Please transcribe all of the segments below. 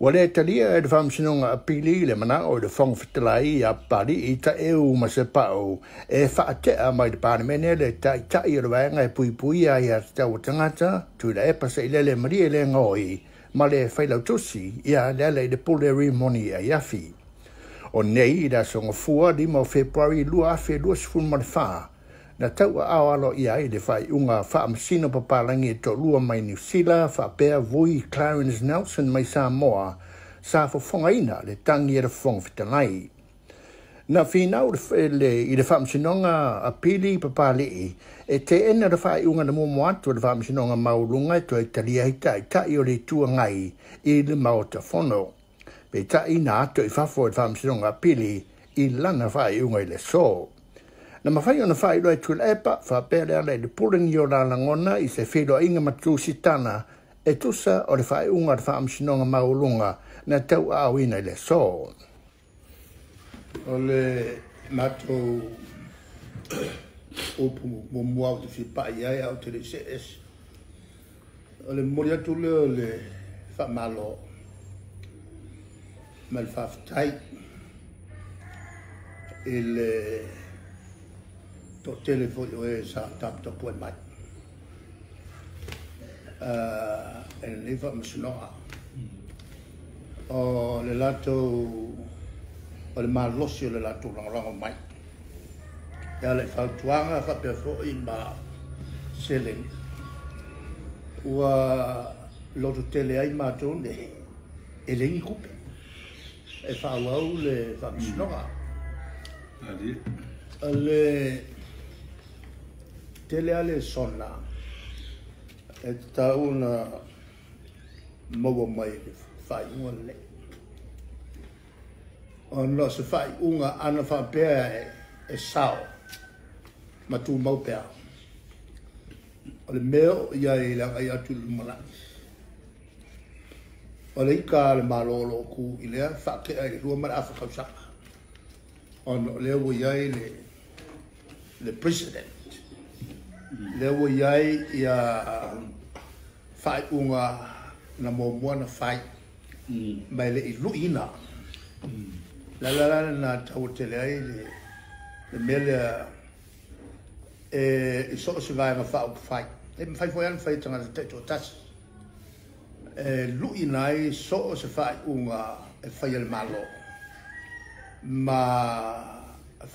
Wale talia e fam sinonga apili le mana o le fong fitalai a pari I ta ma se pao e whaatea mai de panemene le ta I o wanga e pui a ia tau tangata tu la e pasa I le maria le ngoi ma le whailau tusi ia le de puleri moni a iafi. O nei da songa fua di mo February lua afe lua sifun ma le wha na tau a awalo ia I le whai unga wha amsino papalangi e to lua mai New Zealand wha pea vui Clarence Nelson mai Samoa sa fofongaina le tangi e le fong fitanai. Na finau I le wha amsinonga a pili papali e te ena le whai unga na momo atu le wha amsinonga maulunga to e talia hita I tai o le tua ngai I le maota fono. Pe tai na ato I whafo e wha amsinonga a pili I lana whai unga I le so. Na mawhai o na whai loe tu epa, wha pere ale le pulengi o la langona I se whilo inga matusi tana e tusa o le whai unga le wha amsinonga maulunga na tau awina I le so. O le mato opu mo mua o te whipai ai au te le CS. O le mori atu leo le wha malo ma le whawhitai I le to telefoni o e sa tapu e mai. E le wha masunoa. O le lato o le malosi o le lato rangorango mai. Ia le whautuanga whapea fo I ma selling. Ua loto tele ai mātou ne e le inkupe. E whauau le wha masunoa. Le tele ale sona e tauna maua mai whai unga le. O no se whai unga ana whapea e sao ma tu mau pea. O le meo ia I langa I atu lumana. O le ika le malolo ku I lea whakea I rua mara awha kausaka. O no leo iai le president. Leo iai ia whai unga na mua na whai mai le I luina. La na tau tele ai le mele I so se vai na whau whai. E mwhai fwoi an whai tanga te to tas. Luina ai so se whai unga e whai al malo. Ma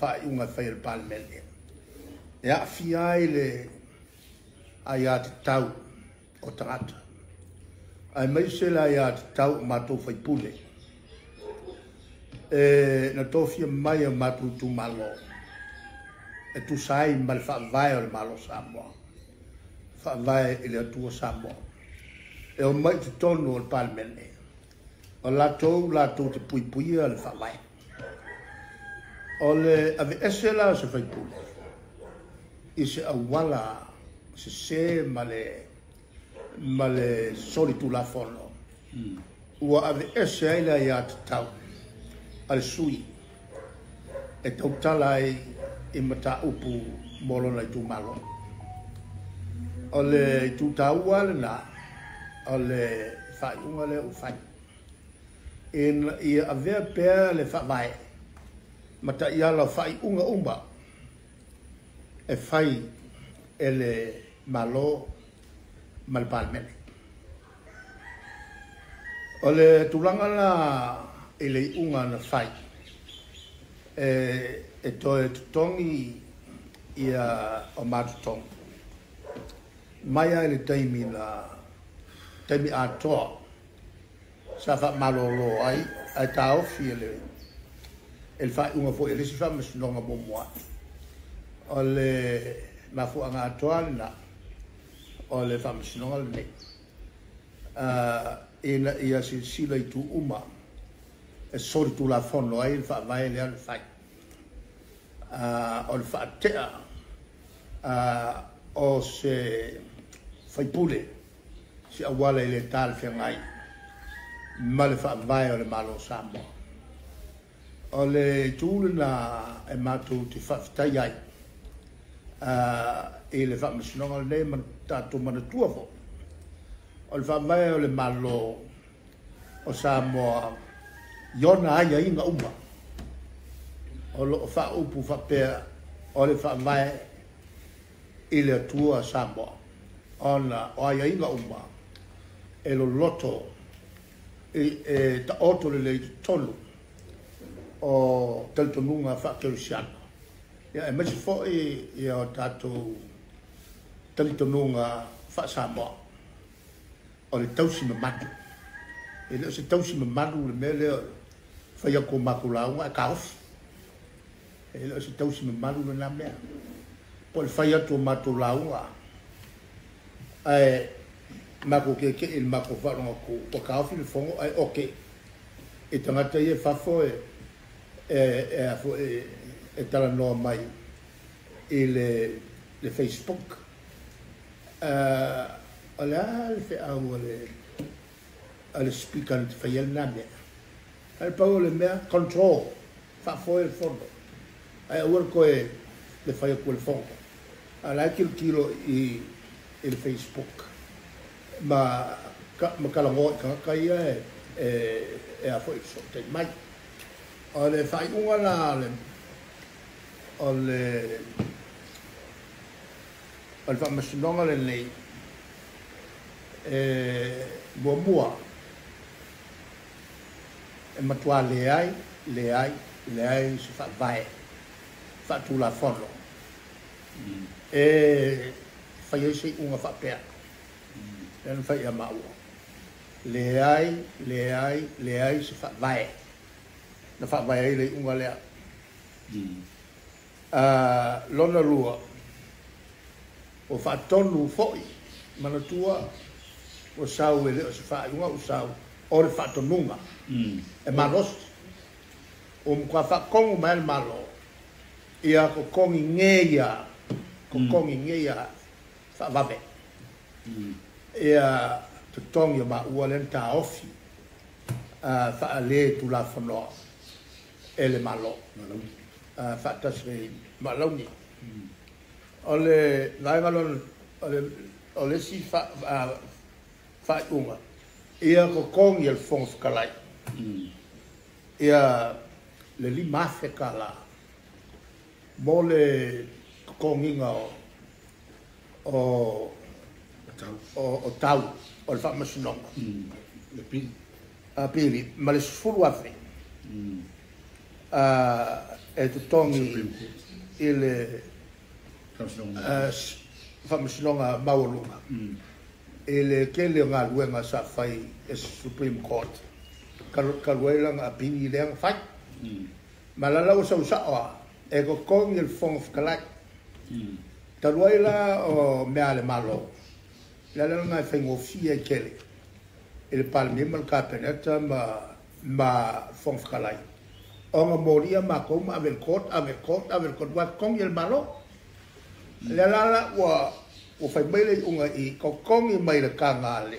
whai unga whai al palmele. E a fiai le ai a te tau o tangata. Ai mai se la ai a te tau o mātou whai pule. Na tofia mai a mātou tu malo. E tu sai ma le whaavai o le malo Samoa. Whaavai I le atua Samoa. E o mai te tonu o le palmele. O latou te pui o le whaavai. O le ave esela se whai pule. I se awala se ma le soli tu la fono. Ua ave ese ai la ia te tau. Al sui. E tau tala I mata upu molona I tu malo. O le tu taua le na. O le whai unga le u whai. I avea pēr le whai. Mata ia la whai unga umba. E whai e le malo malpalmene. O le tulanga la e le unga na whai. E toe tutongi ia o mātutongi. Maia e le taimi atoa. Sa wha malolo ai ta ofi e le whai unga fo e lesi wha masunonga momoa. O le mafuanga atoa na o le wha masunonga le nei. Ina ia sila I tu uma. E sori tu la fono ai le wha vai le ale whai. O le wha tea o se whaipule si awala I le tāle whiangai ma le wha vai o le malo Samoa. O le tūle na e mātou te whawhitai ai I le wha masinonga le nei man tātou mana tua fo. O le wha vai o le malo o Samoa yona ai inga uma o lo fa upu fa pe o le fa vai ile tua Samoa ona o ai inga uma e lo loto e ta oto le tolu o taltonunga fa kerusiana ya e masi fo e o tato taltonunga fa Samoa o le tausi mamatu e le se tausi mamatu le mele fa ya ko makulaunga e kaofi e le se tausi mamatu le na mea po le fa ya to matulaunga ai mako ke il mako fa no ko kaofi le fongo ai okay e tangata ye fa fo e tala no mai le Facebook ala le fe au le speaker le fa yel na me al pa le me control fa fo il fondo ai ur ko le fa ko il fongo ala kilo i il Facebook ma kala ngo ka ia a foi so te mai ole fai unga la ole fa masnonga le nei mua e matua le ai se fa vai fa tu la fono e fai sei unga fa pe en fai a mau le ai se fa vai na fa vai le unga le lona lua o fa tonu foi mana tua o sau ele o se fa unga o sau o le fa tonunga e malos o mkwa fa kongu mal malo ia ko kongi ngeia fa vabe ia te tongi ma ua lenta ofi fa ale tu la fono ele malo fa tasre maloni ole laigalon ole si fa unga ia ko kongi el fons kalai ia le lima fe kala mole konginga o tau o le fa masnonga le pili pili ma le sfulu afe e te tongi ile fa masnonga maulunga ele kele nga luenga sa fai e Supreme Court kaluela nga pili le fai malala o sa e ko kongi il fong kalak taluela o meale malo la nga fai ngofia kele il palme mal kapeneta ma fong kalai o moria ma ko ma vel court wa kongi il malo la o fai mele unga I ko kongi mai le kangale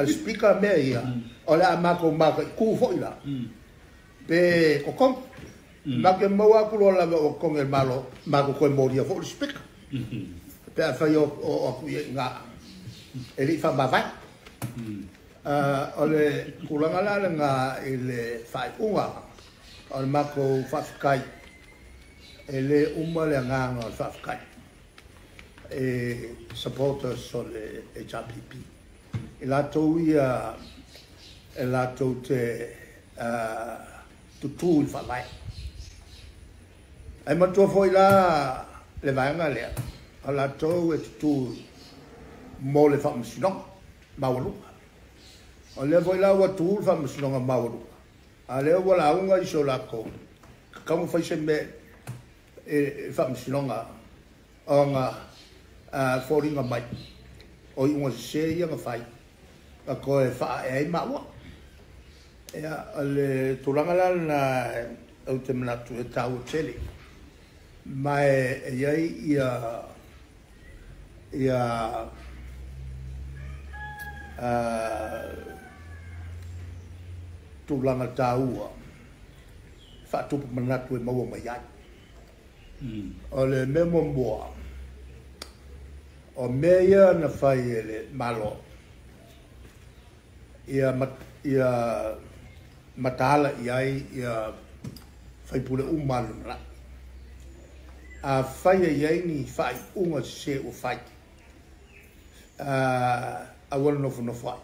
speaker me ia o la ma ko ku fo ila pe ko kong ma ke mo wa ku la o kongi il malo ma ko moria fo speaker pe fa yo o ku nga eli fa ma vai o le kulanga la nga ile fai unga o ma ko fa kai ele uma le nga nga fa kai e supporters sole e HRPP e la toia e la tote tu il fa mai ai ma to foi la le vanga le ala to e tu mo le fa msino maulu ole foi la wa tu fa msino maulu ale wala unga iso la ko kamu fai se me e fa msino nga foringa mai o unga se ia nga fai a ko e fa e maua e ale tulanga la na o te manatu e tau tele mai e ia tulanga taua fa tu manatu e maua mai ai ole memo mboa o meia na fai ele malo ia ia matala iai ia fai pule umalu la a fai iai ni fai unga se o fai a wala no fai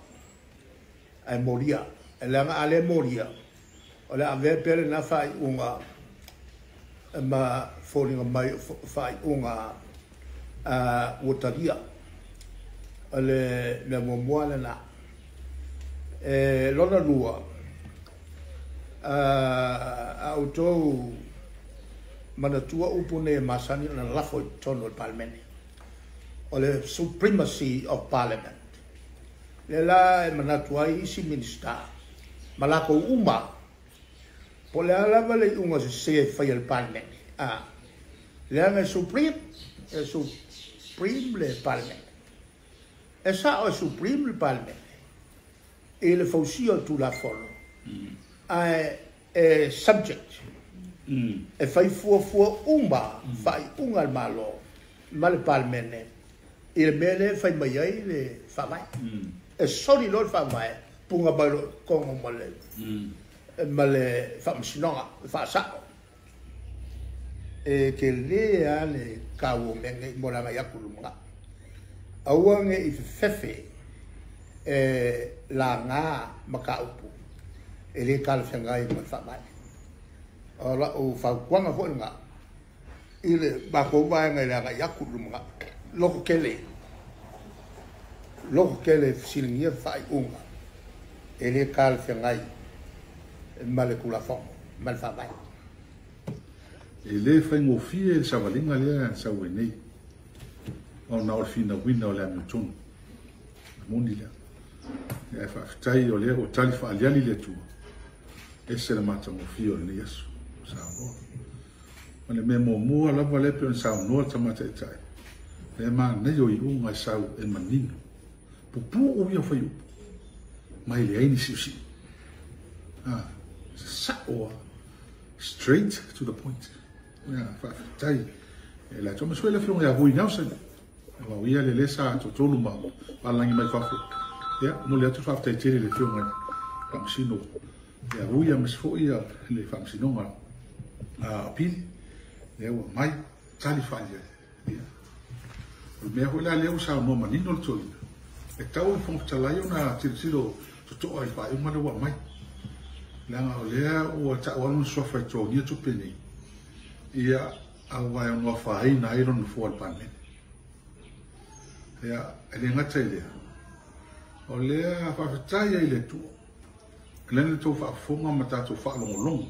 ai moria elanga ale moria ola ave pele na fai unga ma falling mai fai unga wotaria ale me moala na lona lua auto manatua upune masani na lafo tono parliament o le supremacy of parliament le la manatua isi minister malako uma po le ala vale unga se fai el parliament le anga supreme le parliament esa o supreme le parliament e le fausia tu la follow subject e fai fua umba fai unga malo mal palmene il mele fai mai le fa mai e soli lo fa mai punga balo con male fa msinonga fa sa e che le ale kawo menge mola ya kulunga awange i fefe la nga makaupu ele kal fengai ma fa mai ora o fa kwanga fo nga ile ba ko ba nga la ya kulunga lo kele silingia fa unga ele kal fengai male kula fo mal fa mai ele fa ngofie sa valinga le sa wenei ona o fina wina o le amitun moni le e fa tai o le o tali fa aliali le tu ese le mata ngofie o le yesu sa o ole me mo la vale pe sa no ta mata tai le ma ne yo i unga sa e manino pupu o yo fa yo mai le ai si sa o straight to the point ya fa tai e la toma suele fion ya hui nausa wa wia le lesa to tolu ma palangi mai fa ya no le atu fa tai tele le fion mai famsino ya hui ya mesfo ia le famsino ma pil le wa mai tali fa ya me ho la le usa mo manino le tolu e tau fon talaio na tiro to ai fa uma le wa mai langa o lea o ta wanu sofa to ni tu peni ia awa no fa ai na iron fo al panel ia ele ngata ile o lea fa fa ile tu lena to fa fonga mata to fa long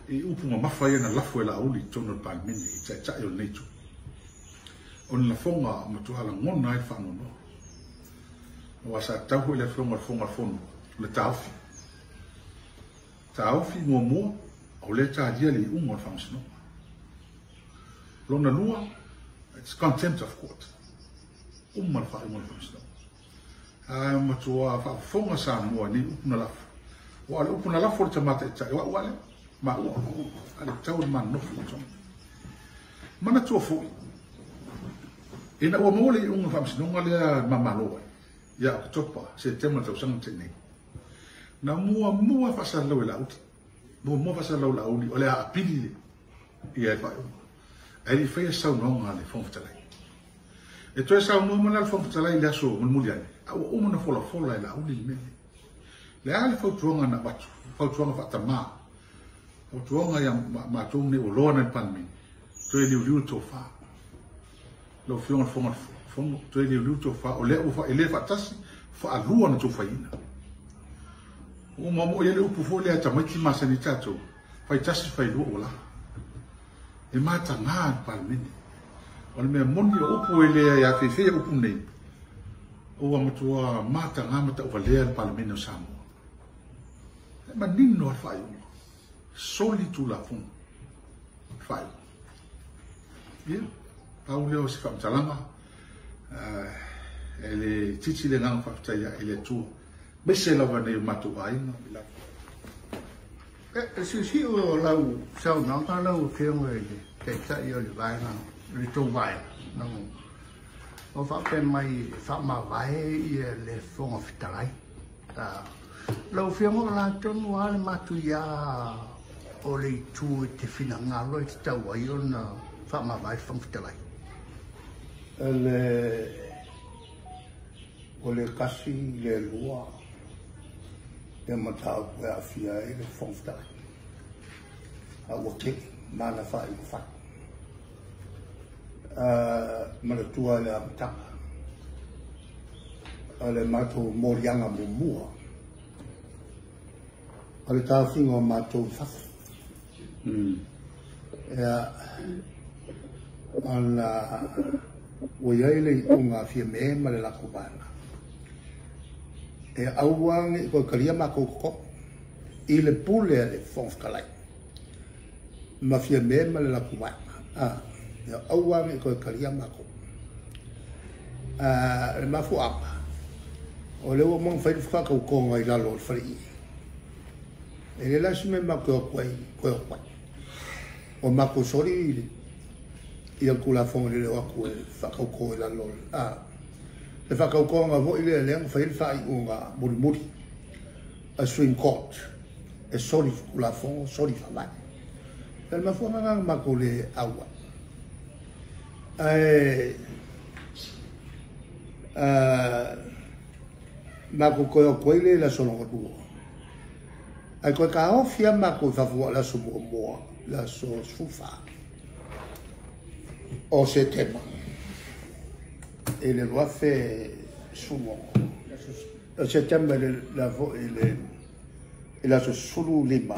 e upu ma fa ia na la fo la uli to no panel i ta yo netu on la fonga ma to ala ngona ai fa no wa sa ta ho le fonga le tafi taufi mo o le ta dia le un function lona lua it's contempt of court mal fa function ma tua fa fonga sa mo ni upna la for ta mata ta wa ma ale tau man no function mana tua fu ina o mo le un function ngale ma lo ya topa se tema ta sang tene na mua fa sa lo la ut mo fa sa lo la uli ole a pili ia fa ai fa sa no ngale fon fa e to sa mo mo la fon fa la so mo muliane o mo na fola la uli me le ale fa tuanga na batu fa tuanga fa tama o tuanga ya ma tu ne o lo na pan mi to e liu to fa lo fion fon to e liu to fa ole o fa ele fa tas fa alua na to fa ina o mo ele upu fo le ata mai ma sanitato fai tasi fai lu ola e mata nga palmini o me moni upu ele ya fe upu nei o mo tua mata nga mata o le palmini samo e ma ninno fai soli tu la fun fai bien Paulio si fa talama ele titi le nga fa taya ele tu Bese la vane matu ai no la. Si o lau sau nang ta lau fiong ke ta yo le vai na le to vai no. O fa pen mai fa ma vai le fong of tai. ta lo fiango la tonu ale matu ya o le tu te fina ngalo te tau ai ona fa ma vai fangftelai o le kasi le lua e matau ko a fia e le fangftelai a o ke mana fa i fa mana tua le amta ale matu morianga mumua ale ta fingo matu fa ya ana o yaile unga fia me male la kubana e awang ko kalia makoko ile pule le fonfkalai ma fia me male la kubana ya awang ko kalia mako le mafu apa o le wo mong fai fa ko ko ngai la lo fri ele la shime mako ko o mako sori ia kula fonga le o ko fa ko la lo le fa ko nga vo ile le fai fai unga muri a swing court e sori kula fonga sori fa mai el ma fonga nga mako le awa mako ko ile la solo ko ai ko ka ofia mako fa vo la so mo la so sufa o se tema e le va fe sumo o se tema la vo ile la so sulu lima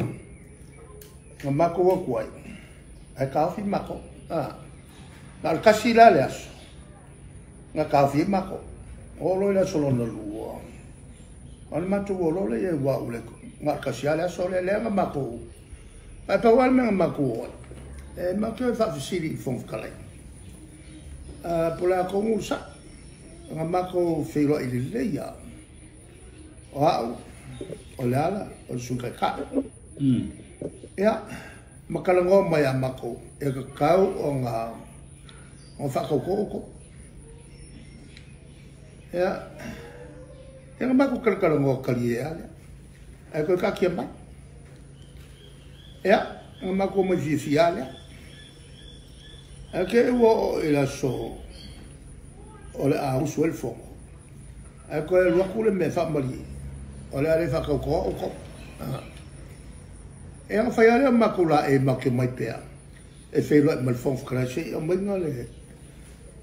mako wa kwai ai ka ofia mako na kasi la le aso na ka ofia mako o lo la solo no luo al matu o lo le wa ule nga kasi la so le mako ai pa wal me mako e mako fa fisiri fon kalai pola ko musa nga mako filo ile leia o la o sunka ka ya makalango mai mako e ka kau o nga o fa ko ya nga mako kalkalango kalia ai ko ka kia mai ya nga mako mo fiale ke wo ila so o le a uso el fogo ai ko el wakule me fa mali o le ale fa ko e nga fa ya makula e make mai pea e fe lo mal fon krasi o menga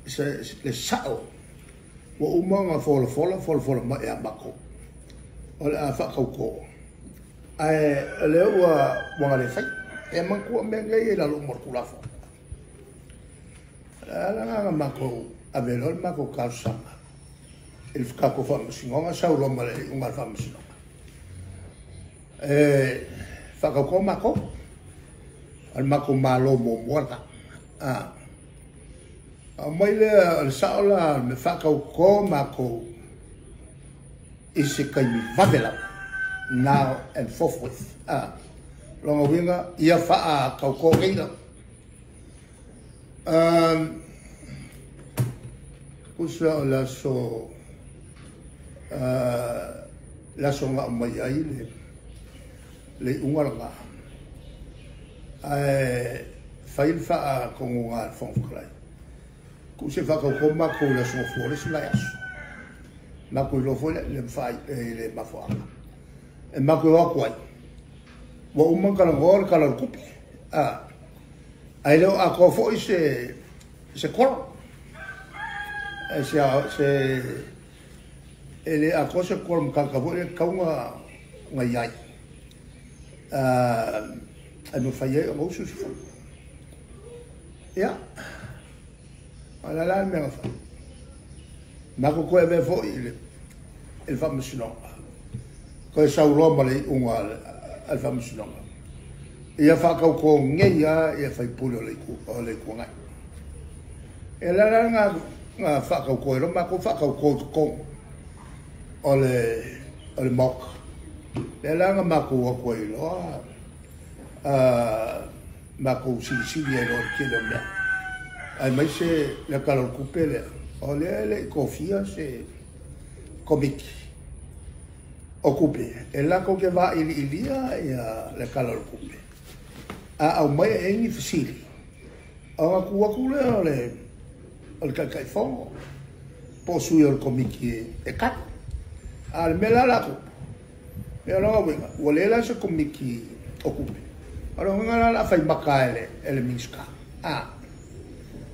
se le sao wo umanga fola ma ya mako o le a fa ko ai le wa le fa e man ko me ngai la lo morkula fo la mako avelo mako kausama il kako fa singonga saulo male unga fa singonga fa ko mako al mako malo mo morta mai le al saula me fa ko mako ise kai mi vavela now and forthwith longa winga ia fa ko reina usa la so nga mai ai le unga fail fa con un fon crai ku se fa ko ma ko la so flores la yas ma ko lo fo le fai le ma fo e ma ko wa kwai wa umman kala ngor kala kupi ai lo a ko fo se kor se ele a cosa kor ka ka vo ka nga yai ai no fai o su fo ya ala la me fa ma ko e be fo il fa musino ko sa ro male unga al fa musino ia fa ko ngeia ia fai pulo le ku ngai e la nga fa ko ro ma ko fa ko ole mok e la nga ma ko lo ma ko si dia lo ke lo me ai mai se la calor coupele ole le confia se comiti o kupe e la ko ke va ilia ia le kala o kupe a au mai e ngi fasili a ku ku le kai fongo po sui o komiki e kat al mela la ku e lo venga o le la se komiki o kupe ora nga la fai makaele ele minska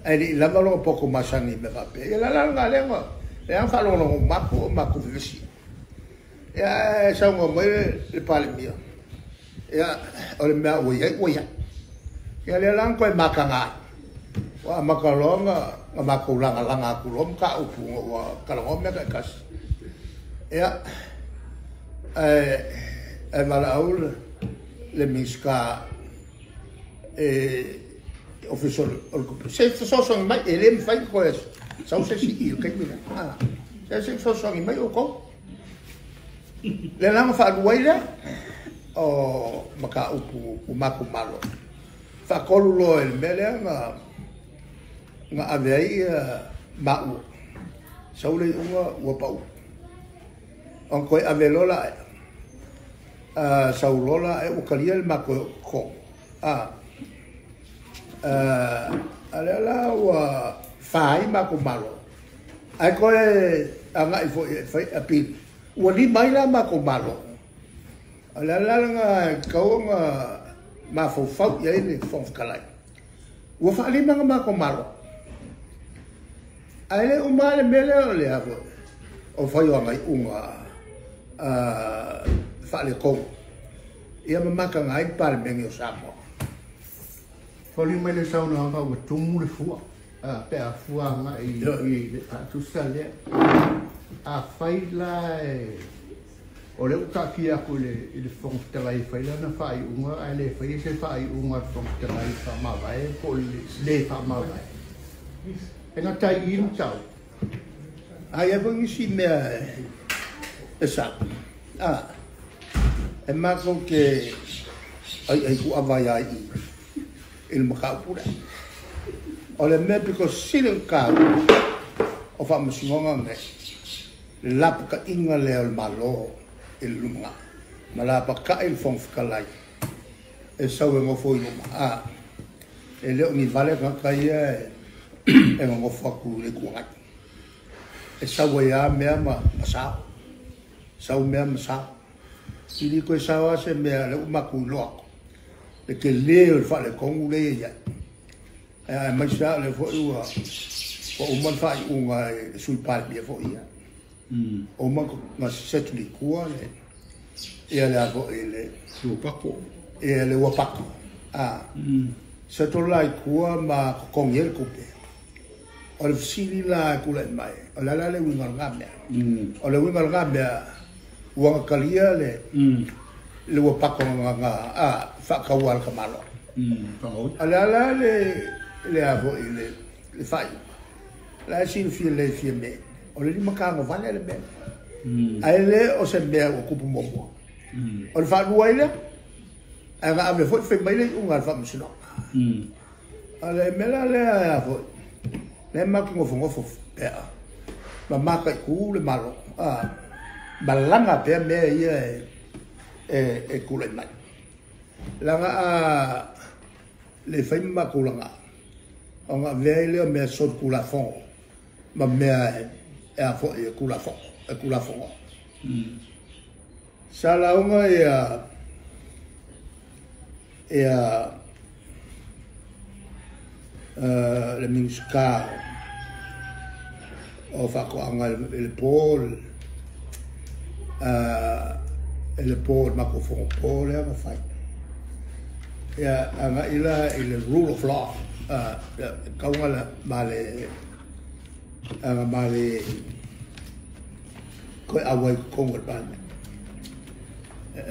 ai la lo poco masangi me va pe e la nga le nga e an fa lo no mako visi ya sa ngo mai le pale mia ya o le mea o ya ya le lang ko makanga wa makalonga nga makulanga langa kulom ka upu wa kalonga me ka kas ya mala aul le miska official se so mai ele fai ko es sa se si il kai mina se so mai o ko le langa fa duaila o maka upu umaku malo fa kolulo el mele nga avei mau saule unga wapau on koi avelola saulola e ukalia el mako ko ala wa fai mako malo ai koi anga i foi api wali mai la mako malo ala nga kau nga mafofau ya ini fong kalai wa fa ali manga mako malo ale umale mele ole avo o foi wa mai unga fa le ko ia mamaka ngai pal mengi o samo Foli mai le sauna hanga wa tumu le fua. Pe a fua nga i tu sale. A fai la o le uta ki aku le fong telai fai la na fai unga a le fai se fai unga fong telai fa ma vai ko le fa ma vai. E nga tai in tau. Ai e vongi si mea e sa. E mako ke ai ku avai ai il maka pura. O le mea piko silen kau o fa masingonga me lapu ka inga leo le malo il lunga. Malapa ka il fong fikalai. E sau e ngofo i lunga. E leo ni vale kakai e ngofo aku le kuangat. E sau e a mea masao. Sau mea masao. Ili koe sawa se mea le umaku loako. Le ke leo le fa le kongu le ia. E mai sa le fo ua. Fo uman fa i unga e sui pale bia fo ia. O man nga setuli kua le. Ia le avo e le. Wapako. Ia le wapako. Setolai kua ma kokongi el kupe. O le fisili la kula mai. O la le wingal ngamea. O le wingal ngamea. Uanga kalia le wapako nga whakawal ka malo. Ala le avo i le whai. La sin fia le fia me. O le lima ka vale le me. Ai le o se mea o kupu momo. O le whanua ile. Ai nga ame fwoi whi mai le unga le whamusino. Ala e mela le avo. Le maki ngofo pea. Ma maka i ku le malo. Malanga pea mea ia e kule mai. Langa le whaima kulanga. O nga vea leo mea sot kula fongo. Ma mea e a fo e kula fongo. E kula fongo. Sa launga le minska o whakoanga le pol. Le pol mako fongo pol e anga whai. Ia anga ila le rule of law. Kaunga la male anga male koe awai kongo le bane.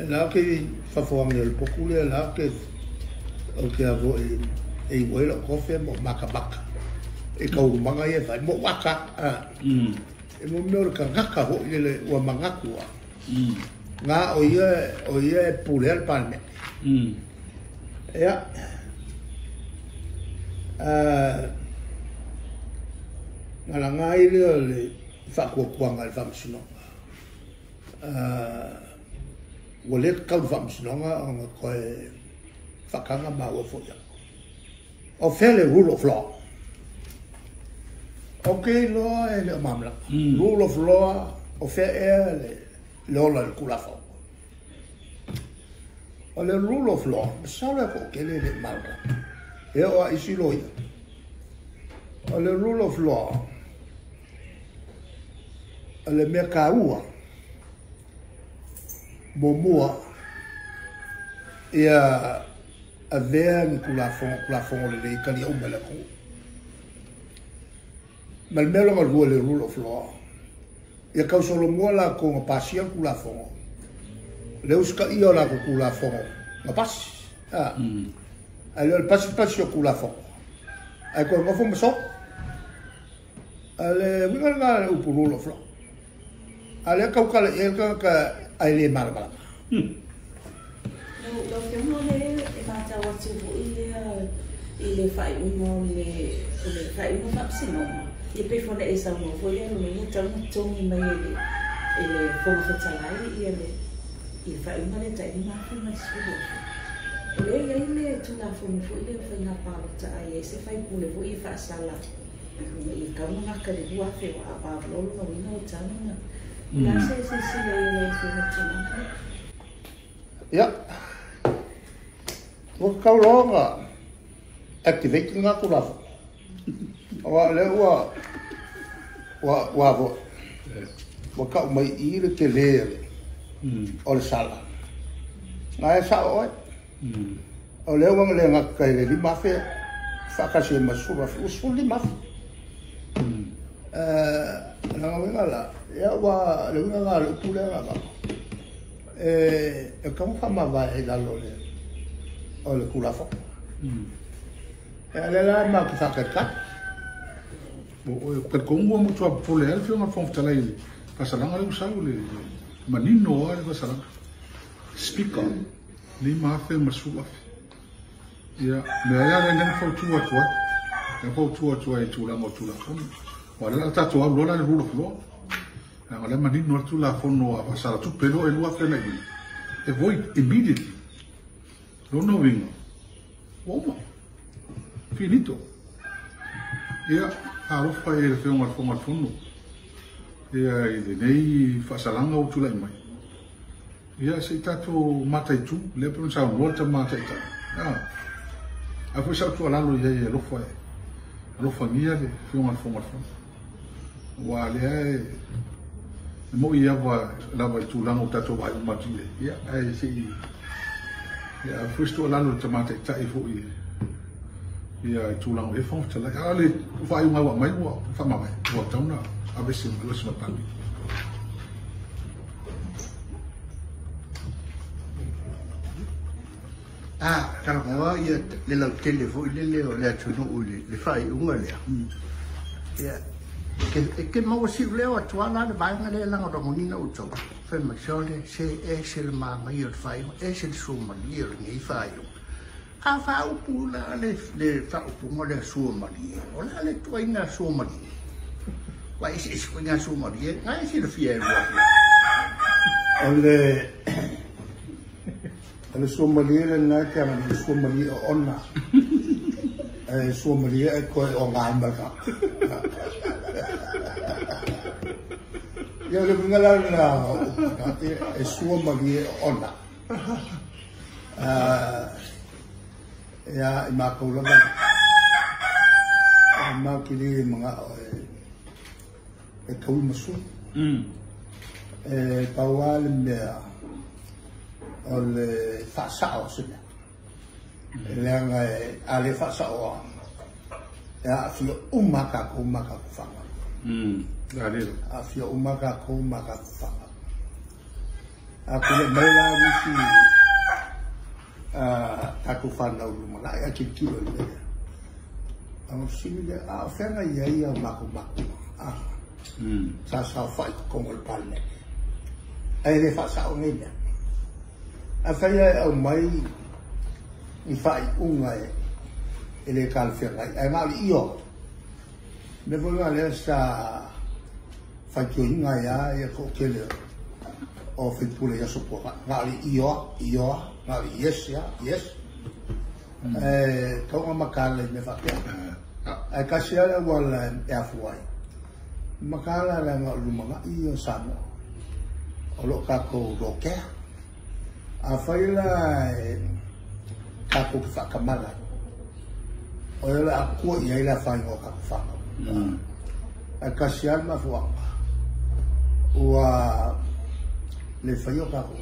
La ke whafuangi le pokule la ke o ke avo e iwela kofe mo maka. E kaurumanga e whai mo waka. E mo meo ka ngaka ho i le ua mangakua. Ngā o ia e pule al palme. Ia. Ngala ngā i le whakuakuanga le whamasino. Walet kau famsinonga ang koe fakanga mawa foya. O fele rule of law. Okay, law e le mamla. Rule of law o fe le ola le kulafo. O le rule of law, sala ko ke le mamla. E o isi loia. O le rule of law. O le meka ua. Momua ia a vea ni kulafong le kali o mele ko. Malmelo ngal le rule of law. Ia kau solo mola ko ngapasian kulafong. Le uska io la ko kulafong. Ngapas. Ah. Ale pasi o kulafong. Ai ko ngafong maso. Ale winga upu rule of law. Ale kau kala e ka ai le mala. Lo que no le mata o chivo ile fai uno le fai uno fapsino. E pe fona esa uno foi no me tão mai ele foi fatalai e fai uno le tai ma foi mais sudo. Ele tu na foi le na pauta aí esse fai pule foi fa sala. E kau na ka de bua fe a pa lo no no tana. La se ele foi Ja. Wat kau longa activate nga kulafo. Wa le wa vo. Wa ka mai ire te le. O sala. Na sa o. O le wa le nga ka le di mafe. Fa ka se masura usul di mafe. Na nga la. Ya wa le nga le pule nga. E come fa ma vai da lore o le kulafo e ale la ma ki fa ka o ka kongo mo tua pole al fio ma fon tala ile pasalanga le usalo le manino ale pasalanga speaker ni ma fe masua ya me ya renga fo tua e tu la mo tu la fon wala ta to lo la le rulo flo Ngale mani no tu la fono a pasar tu pelo e lua frena i. E voi immediately. Non no vingo. Uomo. Finito. Ia a rofa e fe un fono. Ia i de nei fasalanga o tu la mai. Ia se tato mata tu le pe sa volta mata ta. Ah. A foi sa tu la lo ia rofa e. Rofa mia de fe un fono. Wa le mo ia va la vai tu lango tato vai matile ia ai si ia fusto lano tomate tai fu ia tu lango e fon tala ale vai uma mai wa fa mai wa tauna avesse lo sma pani kana mo ia le la telefo le tu no le fai unga le ia che mo si leo attuale le vai ngale la ngorongina utso fe machole se esel ma io fai esel summa io nei fai a fa upula le fa upungo le summa o la le tuina summa wa isi swinga summa ngai si le fiero le somaliere na ka le somali onna somali e ko o ngamba ka ya le ngala na e somali onna ya ma ko la ma ki le mga e ko masu e tawal me le fasao sina le ale fasao ya fi umaka fanga ale fi umaka fanga akule mela wisi taku fanga uluma ya kilo le amo simile fanga ya mako sa fight con el palme ai le fasao nella affaia o mai i fai unga e le calferai ai mali io me voglio alle sta faccio inga ya e kokele o fitpule ya support ngali iyo ngali yes tonga makala me fa ai kasiala wala afuai makala la lumanga iyo samo olo kako roke a faila kako fa kamala ola aku ia ila fa ngo kako fa a kasiala ma fuanga wa le fayo kako